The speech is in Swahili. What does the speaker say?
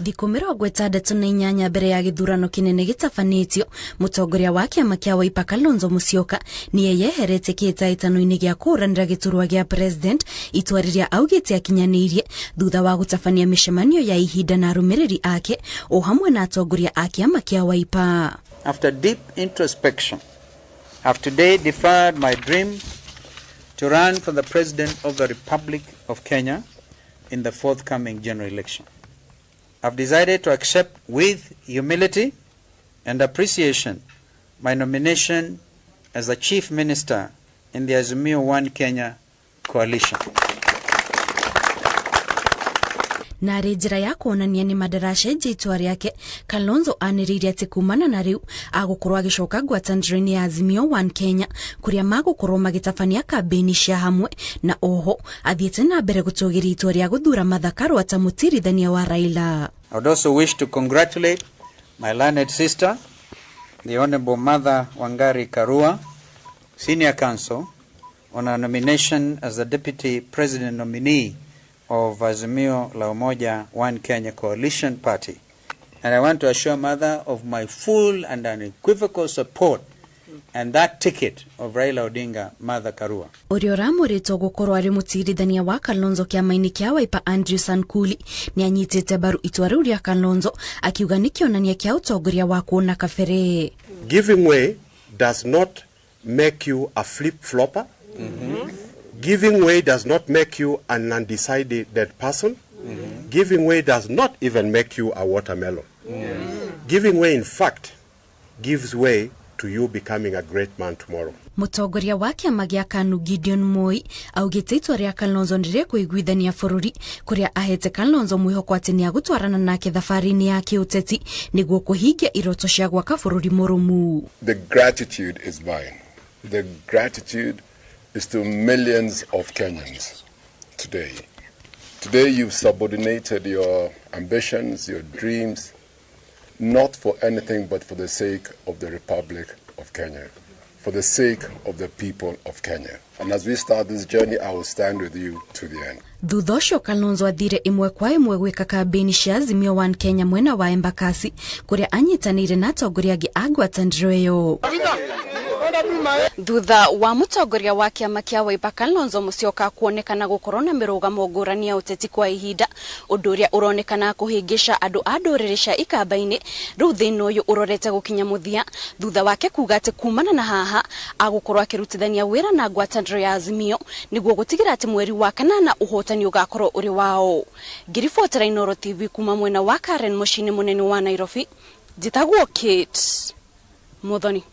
Thikũ 68 mbere ya gĩthurano kĩnene gĩtabanĩtio, mũtongoria wa kĩama kĩa Wiper Kalonzo Musyoka nĩ yeherete kĩhĩtahĩtano-inĩ gĩa kũhũranĩra gĩturwa gĩa president, itua rĩrĩa augĩte akinyanĩirie thutha wa gũtabania mĩcemanio ya ihinda na arũmĩrĩri ake o hamwe na atongoria a kĩama kĩa Wiper. After deep introspection, I have today deferred my dream to run for the President of the Republic of Kenya in the forthcoming general election. I've decided to accept with humility and appreciation my nomination as the Chief Minister in the Azimio-OKA Kenya coalition. Na njĩra ya kuonania nĩ madaracenjia itua rĩake, Kalonzo anĩrĩire atĩ kumana na rĩu agũkorwo agĩcoka ngwatanĩro-inĩ ya Azimio-OKA Kenya kũrĩa magũkorwo magĩtabania kambĩini cia hamwe, na oho athiĩte na mbere gũtũgĩria itua rĩa gũthura Martha Karua ta mũtirithania wa Raila. I would also wish to congratulate my learned sister, the Honorable Martha Wangari Karua, Senior Counsel, on her nomination as the Deputy President nominee of Azimio-OKA Kenya Coalition Party. And I want to assure Mother of my full and unequivocal support and that ticket of Raila Odinga, Martha Karua. Ũrĩa ũramũrĩtwo gũkorwo arĩ mũtirithania wa Kalonzo kĩama-inĩ kĩa Wiper Andrew Sankuli nĩ anyitĩte mbaru itua rĩu rĩa Kalonzo akiuga nĩ kĩonania kĩa ũtongoria wa kuona kabere. Giving way does not make you a flip-flopper. Giving way does not make you an undecided person. Giving way does not even make you a watermelon. Giving way, in fact, gives way to you becoming a great man tomorrow. Mũtongoria wa kĩama gĩa KANU Gideon Moi augĩte itua rĩa Kalonzo nĩ rĩkũiguithania bũrũri, kũrĩa ahete Kalonzo mwĩhoko atĩ nĩ agũtwarana nake thabarĩ-inĩ ya kĩũteti nĩguo kũhingia iroto cia gwaka bũrũri mũrũmu. The gratitude is mine. The gratitude is to millions of Kenyans today. Today you've subordinated your ambitions, your dreams, not for anything but for the sake of the Republic of Kenya, for the sake of the people of Kenya. And as we start this journey, I will stand with you to the end. Thutha ũcio Kalonzo athire ĩmwe kwa ĩmwe gwĩka kambĩini cia Azimio-OKA Kenya mwena wa Embakasi, kũrĩa anyitanĩire na atongoria angĩ a ngwatanĩro ĩyo. Thutha wa mũtongoria wa kĩama kĩa Wiper Kalonzo Musyoka kuonekana gũkorwo na mĩrũgamo ngũrani ya ũteti kwa ihinda, ũndũ ũrĩa ũronekana kũhĩngĩca andũ a ndũrĩrĩ cia ikamba-inĩ, rĩu thĩna ũyũ ũrorete gũkinya mũthia thutha wake kuga atĩ kumana na haha agũkorwo akĩrutithania wĩra na ngwatanĩro ya Azimio nĩguo gũtigĩra atĩ mweri wa kanana ũhotani ũgakorwo ũrĩ wao. Ngiribotera Inooro TV kuma mwena wa Karen mũciĩ-inĩ mũnene wa Nairobi, njĩtagwo Kate Muthoni.